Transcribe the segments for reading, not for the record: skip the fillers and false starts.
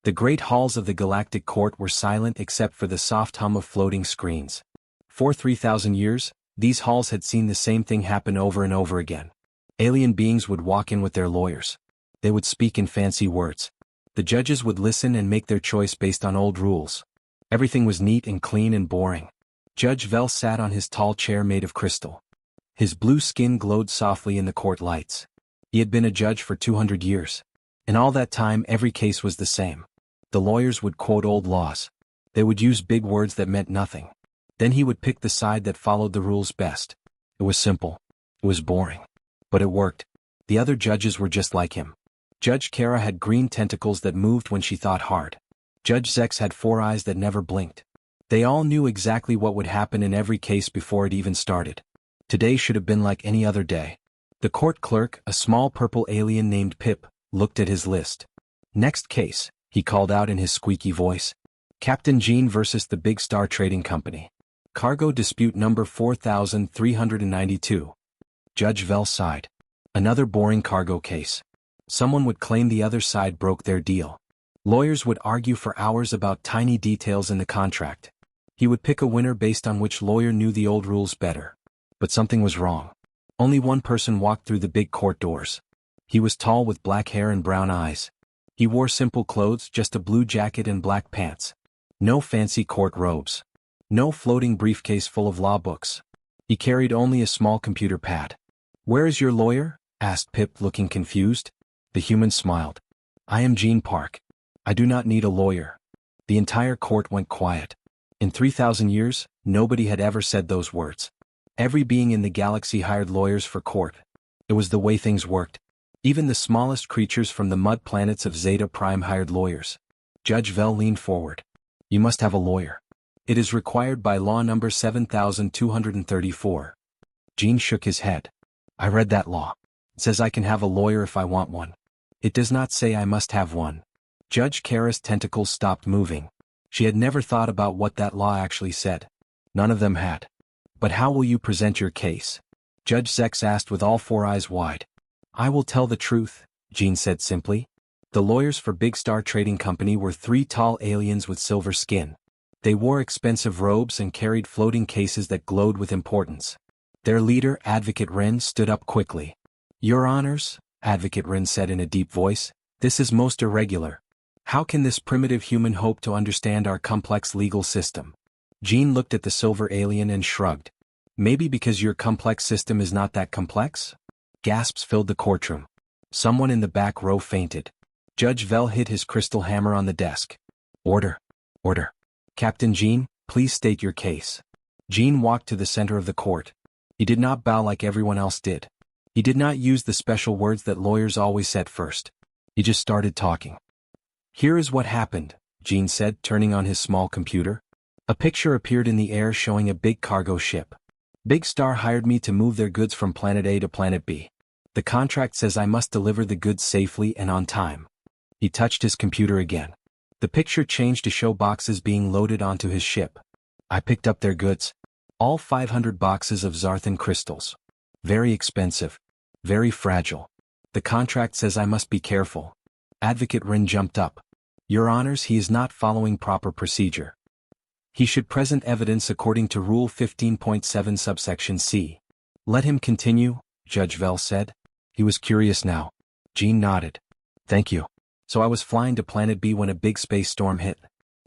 The great halls of the Galactic Court were silent except for the soft hum of floating screens. For 3,000 years, these halls had seen the same thing happen over and over again. Alien beings would walk in with their lawyers. They would speak in fancy words. The judges would listen and make their choice based on old rules. Everything was neat and clean and boring. Judge Vell sat on his tall chair made of crystal. His blue skin glowed softly in the court lights. He had been a judge for 200 years. In all that time, every case was the same. The lawyers would quote old laws. They would use big words that meant nothing. Then he would pick the side that followed the rules best. It was simple. It was boring. But it worked. The other judges were just like him. Judge Kara had green tentacles that moved when she thought hard. Judge Zex had 4 eyes that never blinked. They all knew exactly what would happen in every case before it even started. Today should have been like any other day. The court clerk, a small purple alien named Pip, looked at his list. Next case, he called out in his squeaky voice. Captain Jean versus the Big Star Trading Company. Cargo dispute number 4392. Judge Vell sighed. Another boring cargo case. Someone would claim the other side broke their deal. Lawyers would argue for hours about tiny details in the contract. He would pick a winner based on which lawyer knew the old rules better. But something was wrong. Only one person walked through the big court doors. He was tall with black hair and brown eyes. He wore simple clothes, just a blue jacket and black pants. No fancy court robes. No floating briefcase full of law books. He carried only a small computer pad. "Where is your lawyer?" asked Pip, looking confused. The human smiled. "I am Gene Park. I do not need a lawyer." The entire court went quiet. In 3,000 years, nobody had ever said those words. Every being in the galaxy hired lawyers for court. It was the way things worked. Even the smallest creatures from the mud planets of Zeta Prime hired lawyers. Judge Vell leaned forward. "You must have a lawyer. It is required by law number 7234. Gene shook his head. "I read that law. It says I can have a lawyer if I want one. It does not say I must have one." Judge Kara's tentacles stopped moving. She had never thought about what that law actually said. None of them had. "But how will you present your case?" Judge Zex asked with all 4 eyes wide. "I will tell the truth," Gene said simply. The lawyers for Big Star Trading Company were 3 tall aliens with silver skin. They wore expensive robes and carried floating cases that glowed with importance. Their leader, Advocate Ren, stood up quickly. "Your Honors," Advocate Ren said in a deep voice, "this is most irregular. How can this primitive human hope to understand our complex legal system?" Gene looked at the silver alien and shrugged. "Maybe because your complex system is not that complex?" Gasps filled the courtroom. Someone in the back row fainted. Judge Vell hit his crystal hammer on the desk. "Order. Order. Captain Gene, please state your case." Gene walked to the center of the court. He did not bow like everyone else did. He did not use the special words that lawyers always said first. He just started talking. "Here is what happened," Gene said, turning on his small computer. A picture appeared in the air showing a big cargo ship. Big Star hired me to move their goods from Planet A to Planet B. The contract says I must deliver the goods safely and on time. He touched his computer again. The picture changed to show boxes being loaded onto his ship. I picked up their goods. All 500 boxes of Zarthan crystals. Very expensive. Very fragile. The contract says I must be careful. Advocate Rin jumped up. "Your Honors, he is not following proper procedure. He should present evidence according to Rule 15.7 subsection C." "Let him continue," Judge Vell said. He was curious now. Gene nodded. "Thank you. So I was flying to Planet B when a big space storm hit.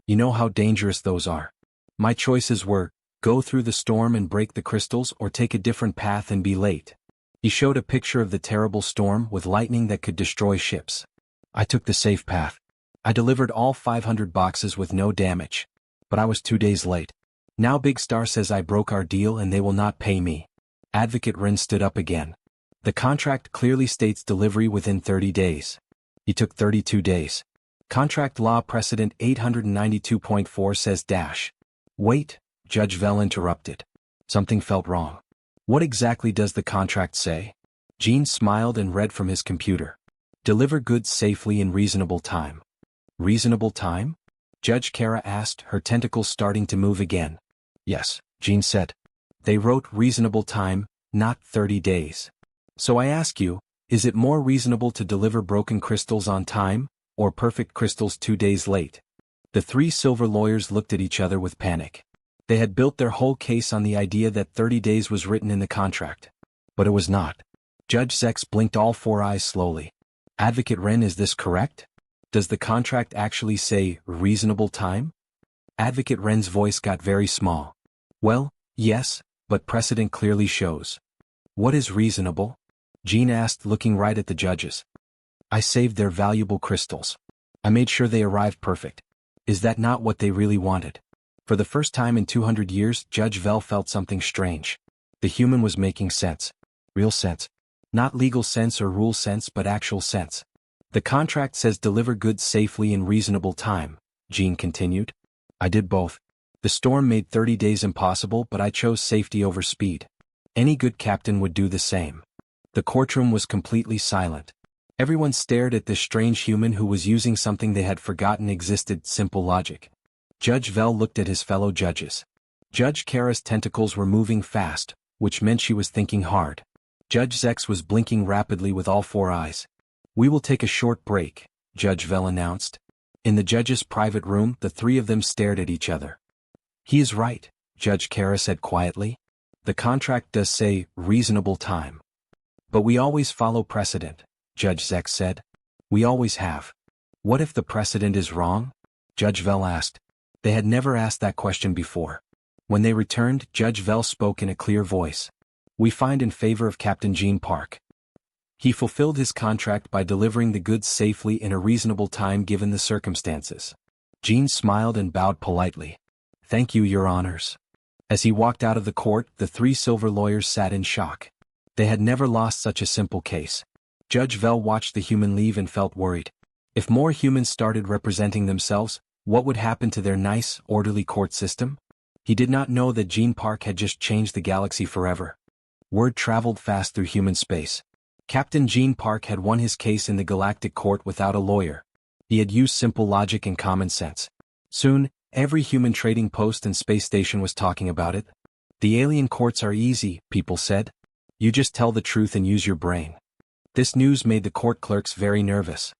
You know how dangerous those are. My choices were, go through the storm and break the crystals or take a different path and be late." He showed a picture of the terrible storm with lightning that could destroy ships. "I took the safe path. I delivered all 500 boxes with no damage. But I was 2 days late. Now Big Star says I broke our deal and they will not pay me." Advocate Rin stood up again. "The contract clearly states delivery within 30 days. He took 32 days. Contract law precedent 892.4 says dash." "Wait," Judge Vell interrupted. Something felt wrong. "What exactly does the contract say?" Gene smiled and read from his computer. "Deliver goods safely in reasonable time." "Reasonable time?" Judge Kara asked, her tentacles starting to move again. "Yes," Gene said. "They wrote reasonable time, not 30 days. So I ask you, is it more reasonable to deliver broken crystals on time, or perfect crystals 2 days late. The three silver lawyers looked at each other with panic. They had built their whole case on the idea that 30 days was written in the contract. But it was not. Judge Zex blinked all four eyes slowly. Advocate Wren, is this correct? Does the contract actually say reasonable time? Advocate Wren's voice got very small. Well, yes, but precedent clearly shows. What is reasonable? Jean asked, looking right at the judges. I saved their valuable crystals. I made sure they arrived perfect. Is that not what they really wanted? For the first time in 200 years, Judge Vel felt something strange. The human was making sense. Real sense. Not legal sense or rule sense, but actual sense. The contract says deliver goods safely in reasonable time, Jean continued. I did both. The storm made 30 days impossible, but I chose safety over speed. Any good captain would do the same. The courtroom was completely silent. Everyone stared at this strange human who was using something they had forgotten existed: simple logic. Judge Vel looked at his fellow judges. Judge Kara's tentacles were moving fast, which meant she was thinking hard. Judge Zex was blinking rapidly with all four eyes. We will take a short break, Judge Vel announced. In the judges' private room, the three of them stared at each other. He is right, Judge Kara said quietly. The contract does say reasonable time. But we always follow precedent, Judge Zex said. We always have. What if the precedent is wrong? Judge Vel asked. They had never asked that question before. When they returned, Judge Vel spoke in a clear voice. We find in favor of Captain Jean Park. He fulfilled his contract by delivering the goods safely in a reasonable time given the circumstances. Jean smiled and bowed politely. Thank you, Your Honors. As he walked out of the court, the three silver lawyers sat in shock. They had never lost such a simple case. Judge Vel watched the human leave and felt worried. If more humans started representing themselves, what would happen to their nice, orderly court system? He did not know that Jean Park had just changed the galaxy forever. Word traveled fast through human space. Captain Jean Park had won his case in the Galactic Court without a lawyer. He had used simple logic and common sense. Soon, every human trading post and space station was talking about it. The alien courts are easy, people said. You just tell the truth and use your brain. This news made the court clerks very nervous.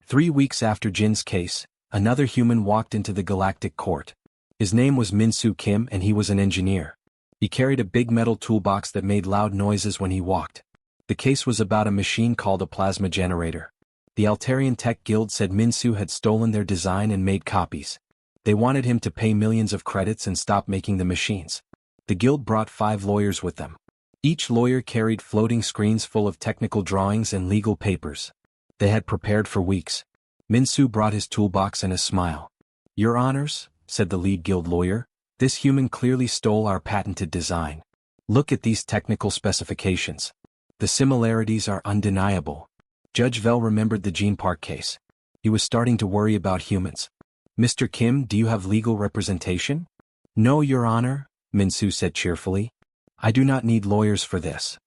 3 weeks after Jin's case, another human walked into the Galactic Court. His name was Min-Soo Kim and he was an engineer. He carried a big metal toolbox that made loud noises when he walked. The case was about a machine called a plasma generator. The Altarian Tech Guild said Min-Soo had stolen their design and made copies. They wanted him to pay millions of credits and stop making the machines. The guild brought 5 lawyers with them. Each lawyer carried floating screens full of technical drawings and legal papers. They had prepared for weeks. Min-Soo brought his toolbox and a smile. Your Honors, said the lead guild lawyer, this human clearly stole our patented design. Look at these technical specifications. The similarities are undeniable. Judge Vel remembered the Jean Park case. He was starting to worry about humans. Mr. Kim, do you have legal representation? No, Your Honor, Min-Soo said cheerfully. I do not need lawyers for this.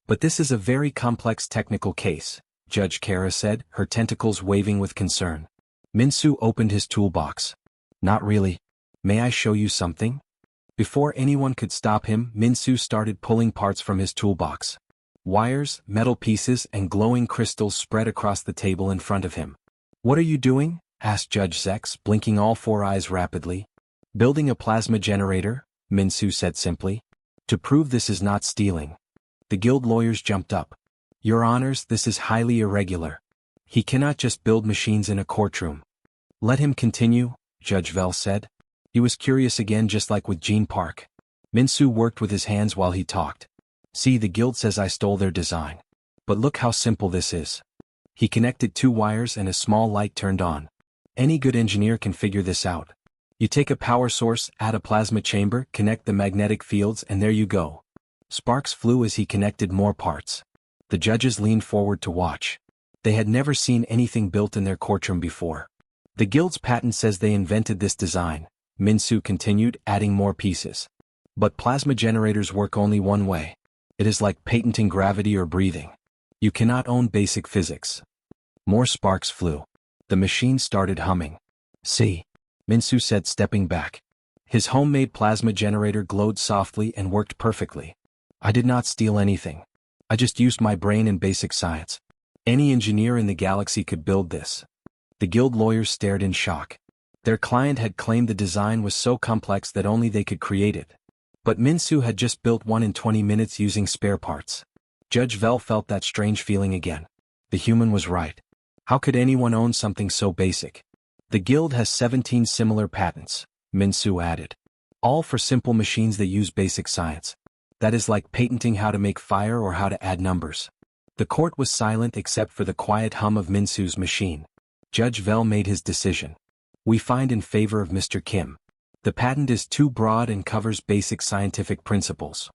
But this is a very complex technical case, Judge Kara said, her tentacles waving with concern. Min-Soo opened his toolbox. Not really. May I show you something? Before anyone could stop him, Min-Soo started pulling parts from his toolbox. Wires, metal pieces, and glowing crystals spread across the table in front of him. What are you doing? Asked Judge Zex, blinking all 4 eyes rapidly. Building a plasma generator, Min-Soo said simply. To prove this is not stealing. The guild lawyers jumped up. Your Honors, this is highly irregular. He cannot just build machines in a courtroom. Let him continue, Judge Vel said. He was curious again, just like with Jean Park. Min-Soo worked with his hands while he talked. See, the guild says I stole their design. But look how simple this is. He connected 2 wires and a small light turned on. Any good engineer can figure this out. You take a power source, add a plasma chamber, connect the magnetic fields, and there you go. Sparks flew as he connected more parts. The judges leaned forward to watch. They had never seen anything built in their courtroom before. The guild's patent says they invented this design, Min-Soo continued, adding more pieces. But plasma generators work only one way. It is like patenting gravity or breathing. You cannot own basic physics. More sparks flew. The machine started humming. See, Min-Soo said, stepping back. His homemade plasma generator glowed softly and worked perfectly. I did not steal anything. I just used my brain and basic science. Any engineer in the galaxy could build this. The guild lawyers stared in shock. Their client had claimed the design was so complex that only they could create it. But Minsu had just built one in 20 minutes using spare parts. Judge Vel felt that strange feeling again. The human was right. How could anyone own something so basic? The guild has 17 similar patents, Minsu added. All for simple machines that use basic science. That is like patenting how to make fire or how to add numbers. The court was silent except for the quiet hum of Minsu's machine. Judge Vel made his decision. We find in favor of Mr. Kim. The patent is too broad and covers basic scientific principles.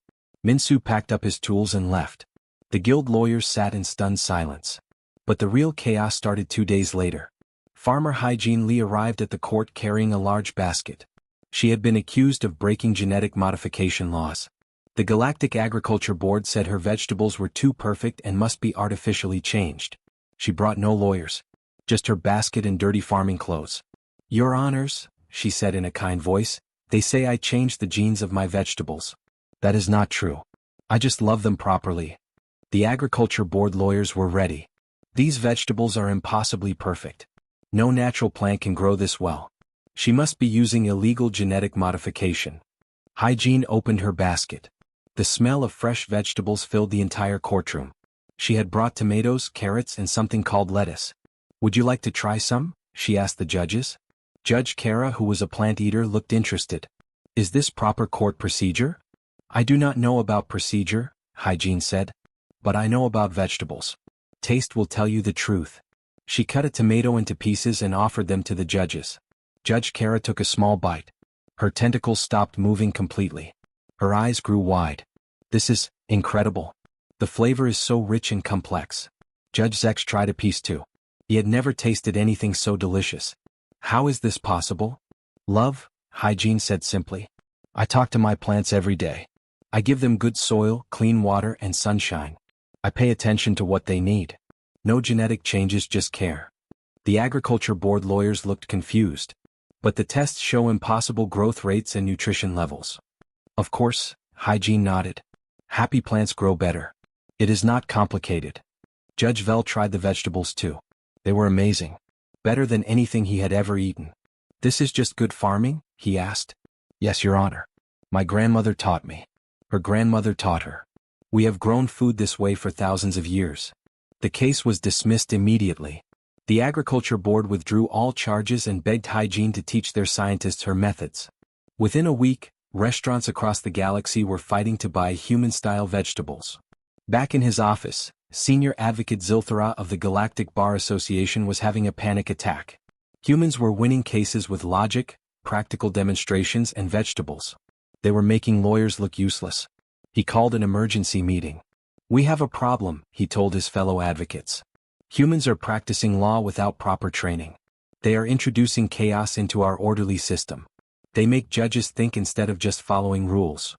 Minsu packed up his tools and left. The guild lawyers sat in stunned silence. But the real chaos started 2 days later. Farmer Hygiene Lee arrived at the court carrying a large basket. She had been accused of breaking genetic modification laws. The Galactic Agriculture Board said her vegetables were too perfect and must be artificially changed. She brought no lawyers. Just her basket and dirty farming clothes. Your Honors, she said in a kind voice, they say I changed the genes of my vegetables. That is not true. I just love them properly. The Agriculture Board lawyers were ready. These vegetables are impossibly perfect. No natural plant can grow this well. She must be using illegal genetic modification. Hygiene opened her basket. The smell of fresh vegetables filled the entire courtroom. She had brought tomatoes, carrots, and something called lettuce. Would you like to try some? She asked the judges. Judge Kara, who was a plant eater, looked interested. Is this proper court procedure? I do not know about procedure, Hygiene said. But I know about vegetables. Taste will tell you the truth. She cut a tomato into pieces and offered them to the judges. Judge Kara took a small bite. Her tentacles stopped moving completely. Her eyes grew wide. This is incredible. The flavor is so rich and complex. Judge Zex tried a piece too. He had never tasted anything so delicious. How is this possible? Love, Hygiene said simply. I talk to my plants every day. I give them good soil, clean water, and sunshine. I pay attention to what they need. No genetic changes, just care. The Agriculture Board lawyers looked confused. But the tests show impossible growth rates and nutrition levels. Of course, Hygiene nodded. Happy plants grow better. It is not complicated. Judge Vel tried the vegetables too. They were amazing. Better than anything he had ever eaten. This is just good farming? He asked. Yes, Your Honor. My grandmother taught me. Her grandmother taught her. We have grown food this way for thousands of years. The case was dismissed immediately. The Agriculture Board withdrew all charges and begged Hygiene to teach their scientists her methods. Within a week, restaurants across the galaxy were fighting to buy human-style vegetables. Back in his office, Senior Advocate Zilthara of the Galactic Bar Association was having a panic attack. Humans were winning cases with logic, practical demonstrations, and vegetables. They were making lawyers look useless. He called an emergency meeting. We have a problem, he told his fellow advocates. Humans are practicing law without proper training. They are introducing chaos into our orderly system. They make judges think instead of just following rules.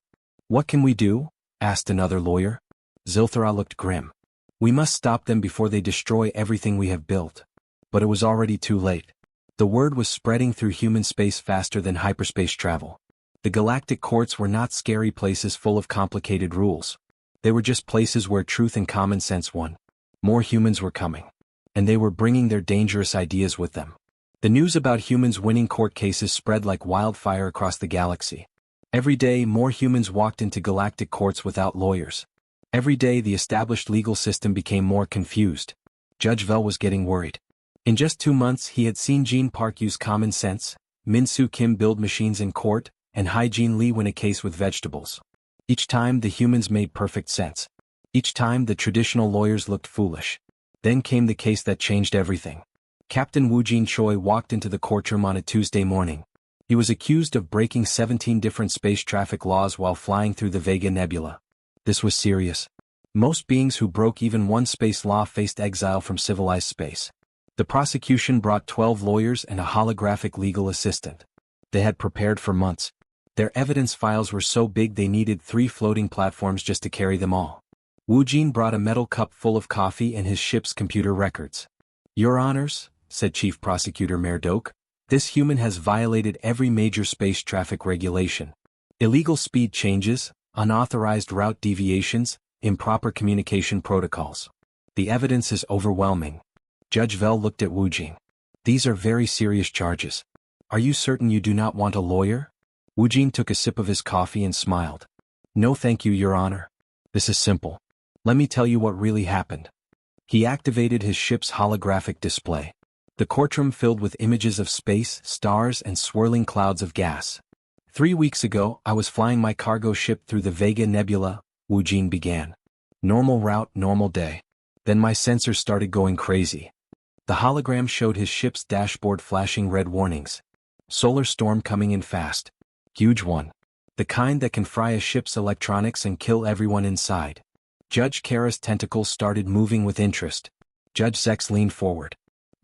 What can we do? Asked another lawyer. Zilthara looked grim. We must stop them before they destroy everything we have built. But it was already too late. The word was spreading through human space faster than hyperspace travel. The galactic courts were not scary places full of complicated rules. They were just places where truth and common sense won. More humans were coming. And they were bringing their dangerous ideas with them. The news about humans winning court cases spread like wildfire across the galaxy. Every day, more humans walked into galactic courts without lawyers. Every day, the established legal system became more confused. Judge Vel was getting worried. In just 2 months, he had seen Gene Park use common sense, Min-Soo Kim build machines in court, and Hygiene Lee win a case with vegetables. Each time, the humans made perfect sense. Each time, the traditional lawyers looked foolish. Then came the case that changed everything. Captain Wu Jin Choi walked into the courtroom on a Tuesday morning. He was accused of breaking 17 different space traffic laws while flying through the Vega Nebula. This was serious. Most beings who broke even one space law faced exile from civilized space. The prosecution brought 12 lawyers and a holographic legal assistant. They had prepared for months. Their evidence files were so big they needed 3 floating platforms just to carry them all. Wu Jin brought a metal cup full of coffee and his ship's computer records. Your Honors, said Chief Prosecutor Merdok, this human has violated every major space traffic regulation. Illegal speed changes, unauthorized route deviations, improper communication protocols. The evidence is overwhelming. Judge Vel looked at Wu Jin. These are very serious charges. Are you certain you do not want a lawyer? Wu Jin took a sip of his coffee and smiled. No thank you, Your Honor. This is simple. Let me tell you what really happened. He activated his ship's holographic display. The courtroom filled with images of space, stars, and swirling clouds of gas. 3 weeks ago, I was flying my cargo ship through the Vega Nebula, Wu Jin began. Normal route, normal day. Then my sensors started going crazy. The hologram showed his ship's dashboard flashing red warnings. Solar storm coming in fast. Huge one. The kind that can fry a ship's electronics and kill everyone inside. Judge Kara's tentacles started moving with interest. Judge Zex leaned forward.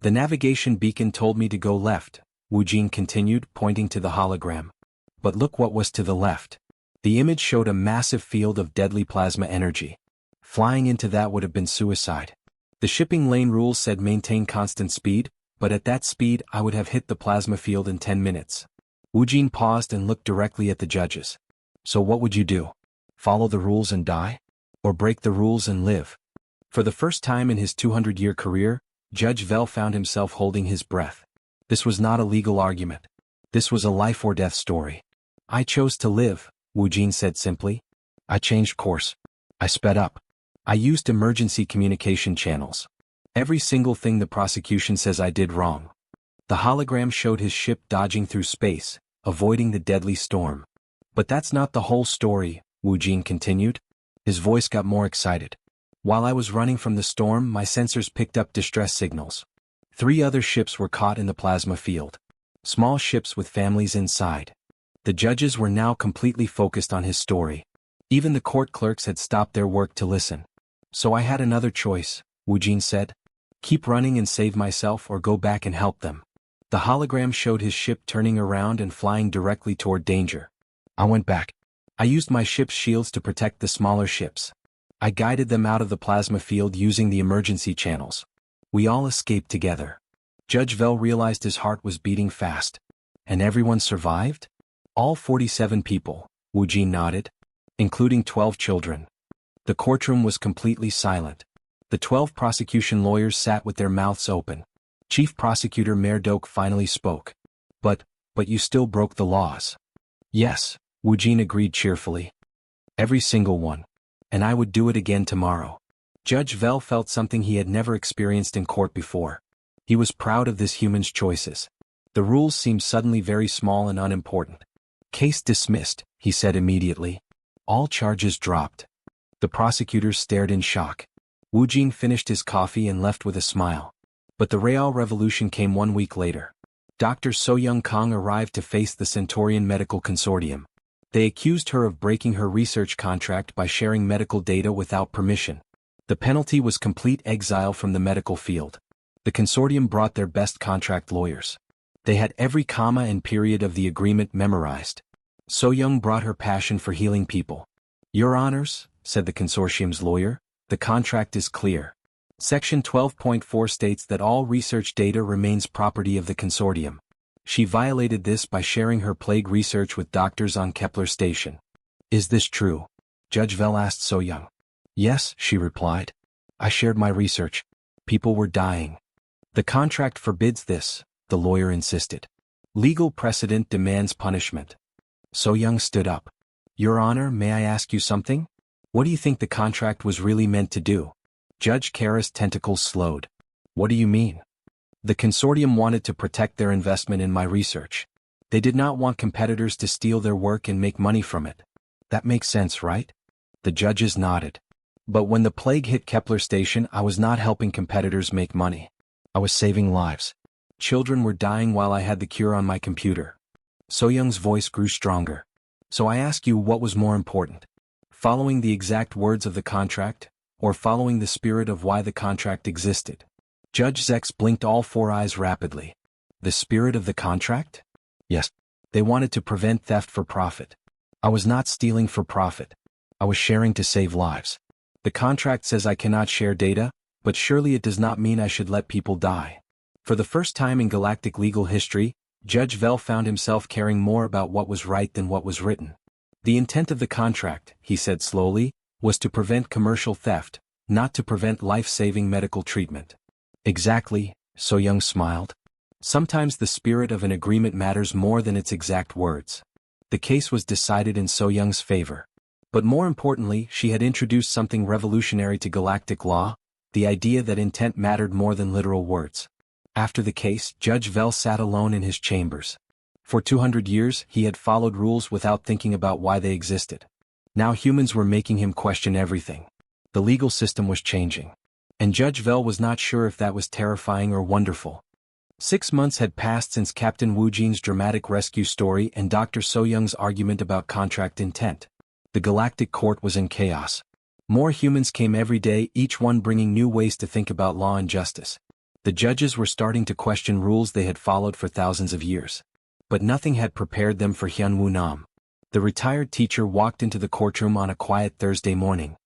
The navigation beacon told me to go left, Wu Jin continued, pointing to the hologram. But look what was to the left. The image showed a massive field of deadly plasma energy. Flying into that would have been suicide. The shipping lane rules said maintain constant speed, but at that speed I would have hit the plasma field in 10 minutes. Wu Jin paused and looked directly at the judges. So what would you do? Follow the rules and die? Or break the rules and live? For the first time in his 200-year career, Judge Vel found himself holding his breath. This was not a legal argument. This was a life-or-death story. I chose to live, Wu Jin said simply. I changed course. I sped up. I used emergency communication channels. Every single thing the prosecution says I did wrong. The hologram showed his ship dodging through space, avoiding the deadly storm. But that's not the whole story, Wu Jin continued. His voice got more excited. While I was running from the storm, my sensors picked up distress signals. 3 other ships were caught in the plasma field. Small ships with families inside. The judges were now completely focused on his story. Even the court clerks had stopped their work to listen. So I had another choice, Wu Jin said. Keep running and save myself or go back and help them. The hologram showed his ship turning around and flying directly toward danger. I went back. I used my ship's shields to protect the smaller ships. I guided them out of the plasma field using the emergency channels. We all escaped together. Judge Vel realized his heart was beating fast. And everyone survived? All 47 people, Wu Jin nodded, including 12 children. The courtroom was completely silent. The 12 prosecution lawyers sat with their mouths open. Chief Prosecutor Merdok finally spoke. But you still broke the laws. Yes, Wu Jin agreed cheerfully. Every single one. And I would do it again tomorrow. Judge Vel felt something he had never experienced in court before. He was proud of this human's choices. The rules seemed suddenly very small and unimportant. Case dismissed, he said immediately. All charges dropped. The prosecutors stared in shock. Wu Jin finished his coffee and left with a smile. But the Real Revolution came 1 week later. Dr. So Young Kong arrived to face the Centaurian Medical Consortium. They accused her of breaking her research contract by sharing medical data without permission. The penalty was complete exile from the medical field. The consortium brought their best contract lawyers. They had every comma and period of the agreement memorized. So Young brought her passion for healing people. Your Honors, said the consortium's lawyer, the contract is clear. Section 12.4 states that all research data remains property of the consortium. She violated this by sharing her plague research with doctors on Kepler Station. Is this true? Judge Vel asked So Young. Yes, she replied. I shared my research. People were dying. The contract forbids this, the lawyer insisted. Legal precedent demands punishment. So Young stood up. Your Honor, may I ask you something? What do you think the contract was really meant to do? Judge Kara's tentacles slowed. What do you mean? The consortium wanted to protect their investment in my research. They did not want competitors to steal their work and make money from it. That makes sense, right? The judges nodded. But when the plague hit Kepler Station, I was not helping competitors make money. I was saving lives. Children were dying while I had the cure on my computer. So Young's voice grew stronger. So I ask you, what was more important? Following the exact words of the contract, or following the spirit of why the contract existed? Judge Zex blinked all 4 eyes rapidly. The spirit of the contract? Yes. They wanted to prevent theft for profit. I was not stealing for profit. I was sharing to save lives. The contract says I cannot share data, but surely it does not mean I should let people die. For the first time in galactic legal history, Judge Vel found himself caring more about what was right than what was written. The intent of the contract, he said slowly, was to prevent commercial theft, not to prevent life-saving medical treatment. Exactly, So Young smiled. Sometimes the spirit of an agreement matters more than its exact words. The case was decided in So Young's favor. But more importantly, she had introduced something revolutionary to galactic law, the idea that intent mattered more than literal words. After the case, Judge Vell sat alone in his chambers. For 200 years, he had followed rules without thinking about why they existed. Now humans were making him question everything. The legal system was changing. And Judge Vell was not sure if that was terrifying or wonderful. 6 months had passed since Captain Wu Jin's dramatic rescue story and Dr. So Young's argument about contract intent. The Galactic Court was in chaos. More humans came every day, each one bringing new ways to think about law and justice. The judges were starting to question rules they had followed for thousands of years. But nothing had prepared them for Hyun-Woo Nam. The retired teacher walked into the courtroom on a quiet Thursday morning.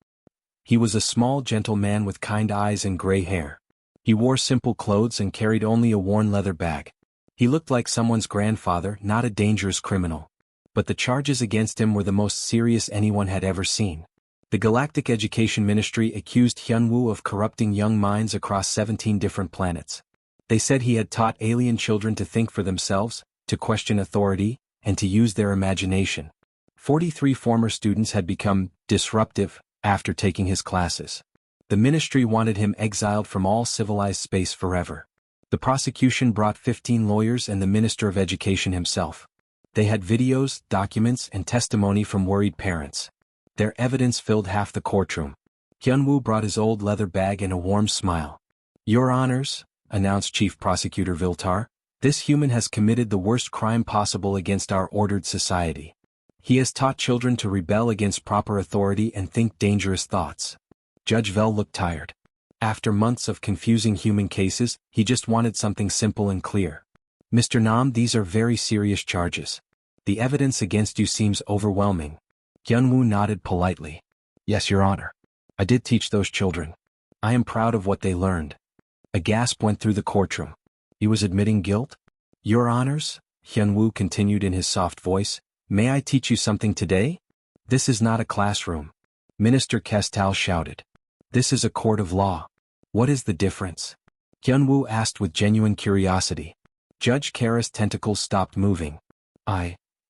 He was a small, gentle man with kind eyes and gray hair. He wore simple clothes and carried only a worn leather bag. He looked like someone's grandfather, not a dangerous criminal. But the charges against him were the most serious anyone had ever seen. The Galactic Education Ministry accused Hyun-Woo of corrupting young minds across 17 different planets. They said he had taught alien children to think for themselves, to question authority, and to use their imagination. 43 former students had become disruptive after taking his classes. The ministry wanted him exiled from all civilized space forever. The prosecution brought 15 lawyers and the Minister of Education himself. They had videos, documents, and testimony from worried parents. Their evidence filled half the courtroom. Hyun-Woo brought his old leather bag and a warm smile. "Your Honors," announced Chief Prosecutor Viltar, "this human has committed the worst crime possible against our ordered society. He has taught children to rebel against proper authority and think dangerous thoughts." Judge Vell looked tired. After months of confusing human cases, he just wanted something simple and clear. "Mr. Nam, these are very serious charges. The evidence against you seems overwhelming." Hyun-Woo nodded politely. "Yes, Your Honor. I did teach those children. I am proud of what they learned." A gasp went through the courtroom. He was admitting guilt? "Your Honors," Hyun-Woo continued in his soft voice, "may I teach you something today? This is not a classroom." Minister Kestal shouted. "This is a court of law. What is the difference?" Hyun-Woo asked with genuine curiosity. Judge Kara's tentacles stopped moving.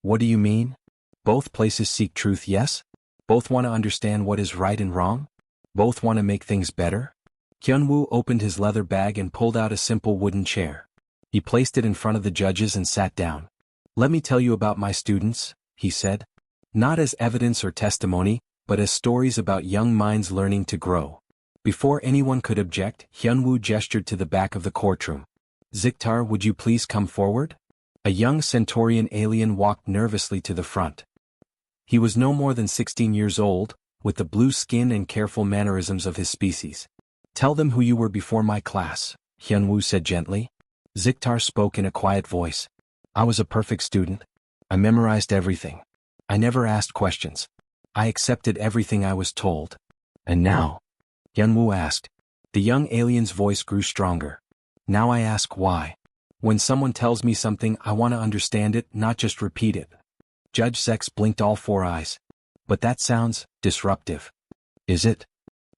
What do you mean? Both places seek truth, yes? Both want to understand what is right and wrong? Both want to make things better?" Hyun-Woo opened his leather bag and pulled out a simple wooden chair. He placed it in front of the judges and sat down. "Let me tell you about my students," he said. "Not as evidence or testimony, but as stories about young minds learning to grow." Before anyone could object, Hyun-Woo gestured to the back of the courtroom. "Ziktar, would you please come forward?" A young Centaurian alien walked nervously to the front. He was no more than 16 years old, with the blue skin and careful mannerisms of his species. "Tell them who you were before my class," Hyun-Woo said gently. Ziktar spoke in a quiet voice. "I was a perfect student. I memorized everything. I never asked questions. I accepted everything I was told." "And now?" Hyun-Woo asked. The young alien's voice grew stronger. "Now I ask why. When someone tells me something, I want to understand it, not just repeat it." Judge Sex blinked all 4 eyes. "But that sounds disruptive." "Is it?"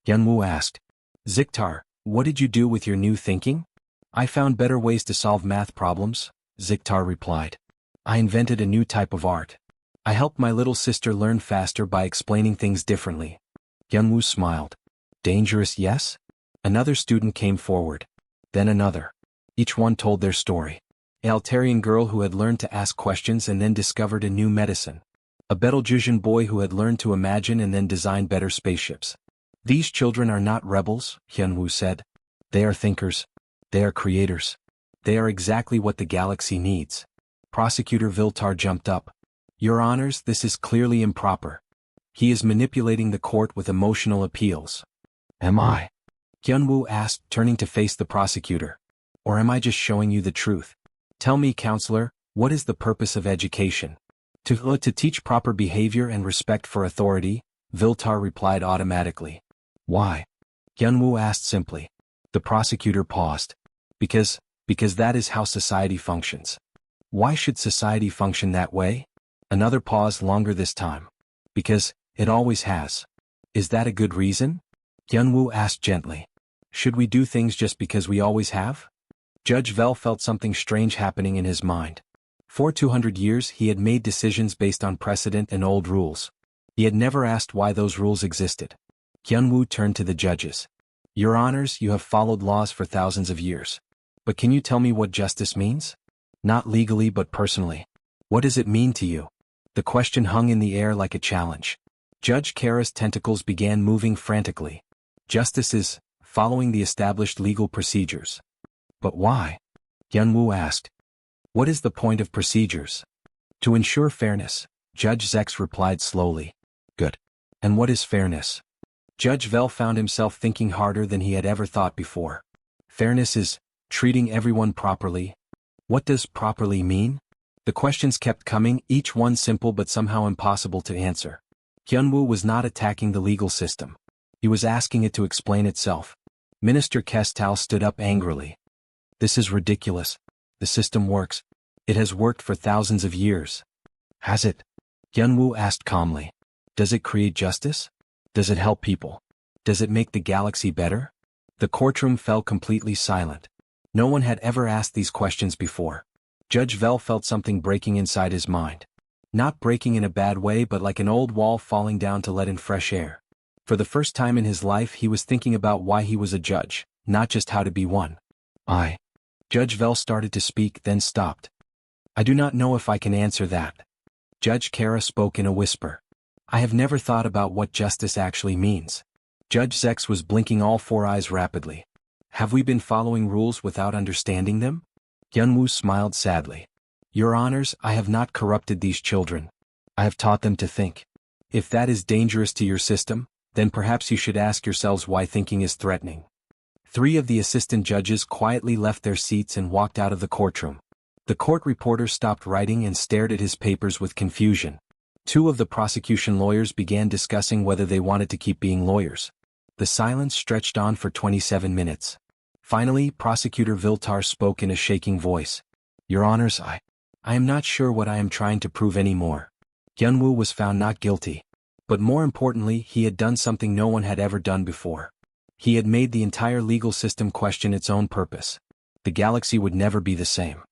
Hyun-Woo asked. "Ziktar, what did you do with your new thinking?" "I found better ways to solve math problems," Ziktar replied. "I invented a new type of art. I helped my little sister learn faster by explaining things differently." Hyun-Woo smiled. "Dangerous, yes?" Another student came forward. Then another. Each one told their story. An Altarian girl who had learned to ask questions and then discovered a new medicine. A Betelgeuse boy who had learned to imagine and then design better spaceships. "These children are not rebels," Hyun-Woo said. "They are thinkers. They are creators. They are exactly what the galaxy needs." Prosecutor Viltar jumped up. "Your Honors, this is clearly improper. He is manipulating the court with emotional appeals." "Am I?" Hyun-Woo asked, turning to face the prosecutor. "Or am I just showing you the truth? Tell me, counselor, what is the purpose of education?" To teach proper behavior and respect for authority," Viltar replied automatically. "Why?" Hyun-Woo asked simply. The prosecutor paused. Because that is how society functions." "Why should society function that way?" Another pause, longer this time. "Because it always has." "Is that a good reason?" Hyun-Woo asked gently. "Should we do things just because we always have?" Judge Vel felt something strange happening in his mind. For 200 years he had made decisions based on precedent and old rules. He had never asked why those rules existed. Hyunwoo turned to the judges. Your Honors, you have followed laws for thousands of years. But can you tell me what justice means? Not legally but personally. What does it mean to you? The question hung in the air like a challenge. Judge Kara's tentacles began moving frantically. Justice is following the established legal procedures. But why? Hyunwoo asked. What is the point of procedures? To ensure fairness, Judge Zex replied slowly. Good. And what is fairness? Judge Vel found himself thinking harder than he had ever thought before. Fairness is treating everyone properly. What does properly mean? The questions kept coming, each one simple but somehow impossible to answer. Hyunwoo was not attacking the legal system. He was asking it to explain itself. Minister Kestal stood up angrily. This is ridiculous. The system works. It has worked for thousands of years. Has it? Hyunwoo asked calmly. Does it create justice? Does it help people? Does it make the galaxy better? The courtroom fell completely silent. No one had ever asked these questions before. Judge Vel felt something breaking inside his mind. Not breaking in a bad way but like an old wall falling down to let in fresh air. For the first time in his life he was thinking about why he was a judge, not just how to be one. Judge Vel started to speak then stopped. I do not know if I can answer that. Judge Kara spoke in a whisper. I have never thought about what justice actually means. Judge Zex was blinking all four eyes rapidly. Have we been following rules without understanding them? Hyunwoo smiled sadly. Your Honors, I have not corrupted these children. I have taught them to think. If that is dangerous to your system, then perhaps you should ask yourselves why thinking is threatening. 3 of the assistant judges quietly left their seats and walked out of the courtroom. The court reporter stopped writing and stared at his papers with confusion. 2 of the prosecution lawyers began discussing whether they wanted to keep being lawyers. The silence stretched on for 27 minutes. Finally, Prosecutor Viltar spoke in a shaking voice. Your Honors, I am not sure what I am trying to prove anymore. Hyunwoo was found not guilty. But more importantly, he had done something no one had ever done before. He had made the entire legal system question its own purpose. The galaxy would never be the same.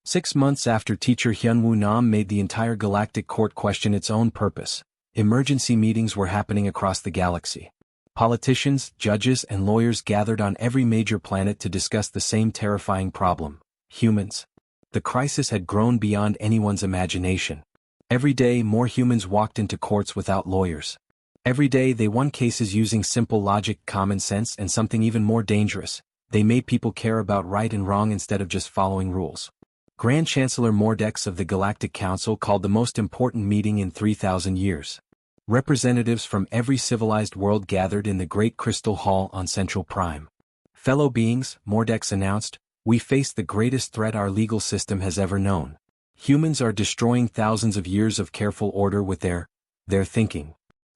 6 months after teacher Hyunwoo Nam made the entire galactic court question its own purpose, emergency meetings were happening across the galaxy. Politicians, judges and lawyers gathered on every major planet to discuss the same terrifying problem: humans. The crisis had grown beyond anyone's imagination. Every day more humans walked into courts without lawyers. Every day they won cases using simple logic, common sense and something even more dangerous. They made people care about right and wrong instead of just following rules. Grand Chancellor Mordex of the Galactic Council called the most important meeting in 3,000 years. Representatives from every civilized world gathered in the Great Crystal Hall on Central Prime. Fellow beings, Mordex announced, we face the greatest threat our legal system has ever known. Humans are destroying thousands of years of careful order with their thinking.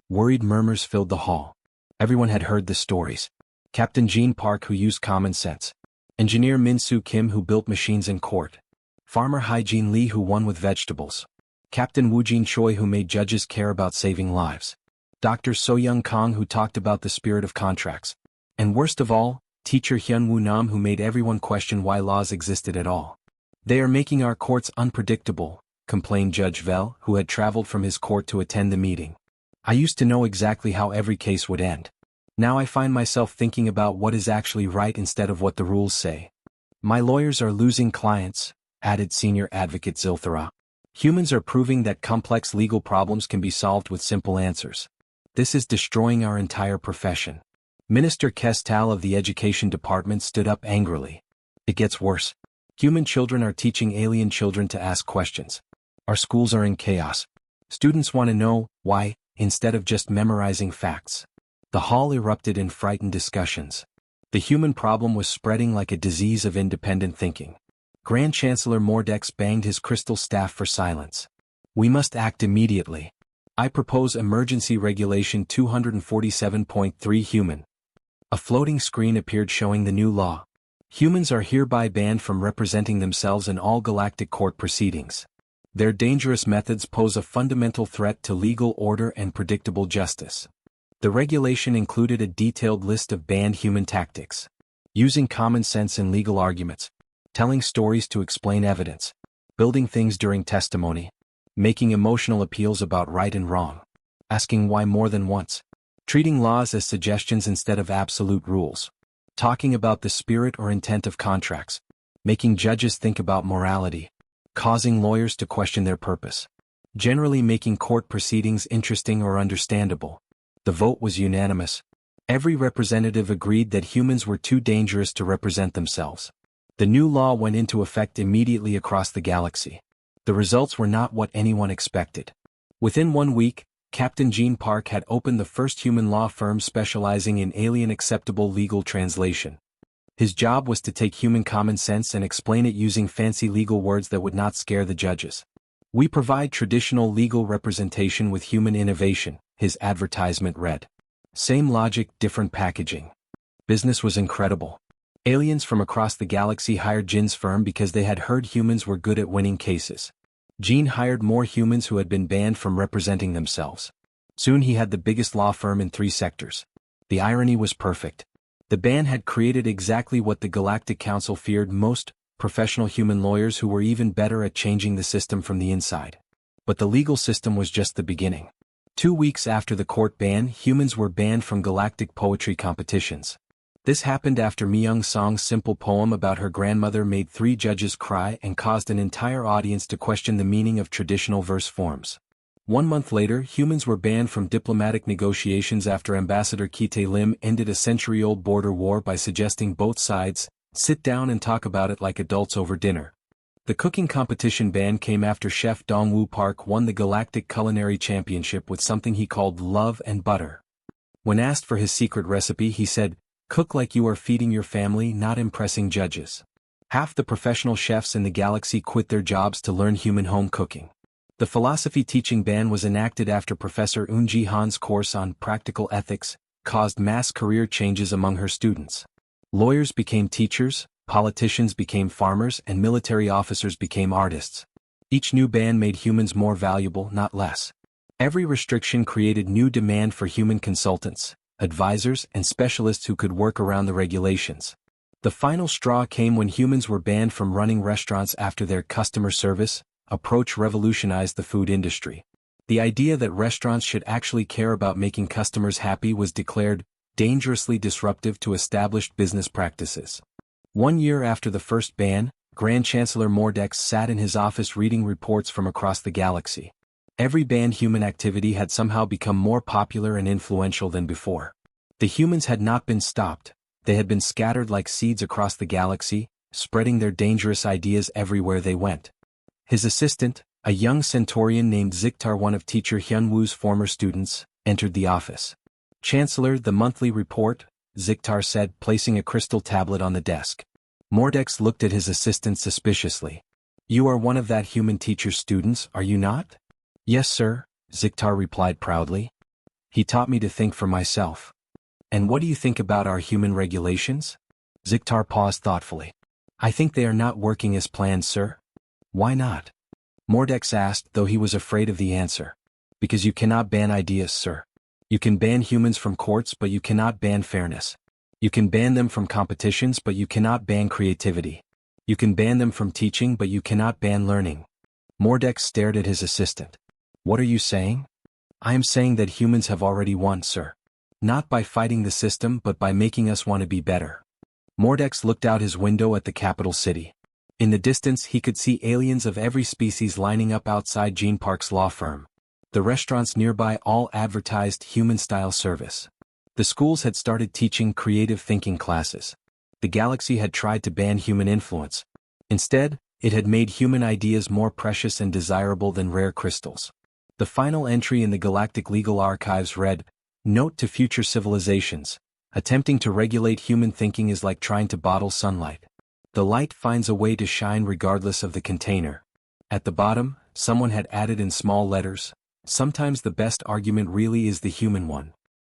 Worried murmurs filled the hall. Everyone had heard the stories. Captain Jean Park who used common sense. Engineer Min-Soo Kim who built machines in court. Farmer Hygiene Lee who won with vegetables. Captain Woojin Choi who made judges care about saving lives. Dr. So-Young Kong who talked about the spirit of contracts. And worst of all, teacher Hyunwoo Nam who made everyone question why laws existed at all. They are making our courts unpredictable, complained Judge Vel, who had traveled from his court to attend the meeting. I used to know exactly how every case would end. Now I find myself thinking about what is actually right instead of what the rules say. My lawyers are losing clients, added senior advocate Zilthara. Humans are proving that complex legal problems can be solved with simple answers. This is destroying our entire profession. Minister Kestal of the Education Department stood up angrily. It gets worse. Human children are teaching alien children to ask questions. Our schools are in chaos. Students want to know why, instead of just memorizing facts. The hall erupted in frightened discussions. The human problem was spreading like a disease of independent thinking. Grand Chancellor Mordex banged his crystal staff for silence. We must act immediately. I propose Emergency Regulation 247.3 Human. A floating screen appeared showing the new law. Humans are hereby banned from representing themselves in all galactic court proceedings. Their dangerous methods pose a fundamental threat to legal order and predictable justice. The regulation included a detailed list of banned human tactics. Using common sense and legal arguments. telling stories to explain evidence, building things during testimony, making emotional appeals about right and wrong, asking why more than once, treating laws as suggestions instead of absolute rules, talking about the spirit or intent of contracts, making judges think about morality, causing lawyers to question their purpose, generally making court proceedings interesting or understandable. The vote was unanimous. Every representative agreed that humans were too dangerous to represent themselves. The new law went into effect immediately across the galaxy. The results were not what anyone expected. Within 1 week, Captain Gene Park had opened the first human law firm specializing in alien-acceptable legal translation. His job was to take human common sense and explain it using fancy legal words that would not scare the judges. "We provide traditional legal representation with human innovation," his advertisement read. Same logic, different packaging. Business was incredible. Aliens from across the galaxy hired Jin's firm because they had heard humans were good at winning cases. Gene hired more humans who had been banned from representing themselves. Soon he had the biggest law firm in 3 sectors. The irony was perfect. The ban had created exactly what the Galactic Council feared most: professional human lawyers who were even better at changing the system from the inside. But the legal system was just the beginning. 2 weeks after the court ban, humans were banned from galactic poetry competitions. This happened after Myung Song's simple poem about her grandmother made 3 judges cry and caused an entire audience to question the meaning of traditional verse forms. 1 month later, humans were banned from diplomatic negotiations after Ambassador Kite Lim ended a century-old border war by suggesting both sides sit down and talk about it like adults over dinner. The cooking competition ban came after Chef Dong-Woo Park won the Galactic Culinary Championship with something he called love and butter. When asked for his secret recipe, he said, "Cook like you are feeding your family, not impressing judges." Half the professional chefs in the galaxy quit their jobs to learn human home cooking. The philosophy teaching ban was enacted after Professor Eun Ji-han's course on practical ethics caused mass career changes among her students. Lawyers became teachers, politicians became farmers, and military officers became artists. Each new ban made humans more valuable, not less. Every restriction created new demand for human consultants, advisors, and specialists who could work around the regulations. The final straw came when humans were banned from running restaurants after their customer service approach revolutionized the food industry. The idea that restaurants should actually care about making customers happy was declared dangerously disruptive to established business practices. 1 year after the first ban, Grand Chancellor Mordex sat in his office reading reports from across the galaxy. Every banned human activity had somehow become more popular and influential than before. The humans had not been stopped, they had been scattered like seeds across the galaxy, spreading their dangerous ideas everywhere they went. His assistant, a young Centaurian named Ziktar, one of teacher Hyun-woo's former students, entered the office. "Chancellor, the monthly report," Ziktar said, placing a crystal tablet on the desk. Mordex looked at his assistant suspiciously. "You are one of that human teacher's students, are you not?" "Yes, sir," Ziktar replied proudly. "He taught me to think for myself." "And what do you think about our human regulations?" Ziktar paused thoughtfully. "I think they are not working as planned, sir." "Why not?" Mordex asked, though he was afraid of the answer. "Because you cannot ban ideas, sir. You can ban humans from courts, but you cannot ban fairness. You can ban them from competitions, but you cannot ban creativity. You can ban them from teaching, but you cannot ban learning." Mordex stared at his assistant. "What are you saying?" "I am saying that humans have already won, sir. Not by fighting the system, but by making us want to be better." Mordex looked out his window at the capital city. In the distance he could see aliens of every species lining up outside Gene Park's law firm. The restaurants nearby all advertised human-style service. The schools had started teaching creative thinking classes. The galaxy had tried to ban human influence. Instead, it had made human ideas more precious and desirable than rare crystals. The final entry in the Galactic Legal Archives read, "Note to future civilizations. Attempting to regulate human thinking is like trying to bottle sunlight. The light finds a way to shine regardless of the container." At the bottom, someone had added in small letters, "Sometimes the best argument really is the human one."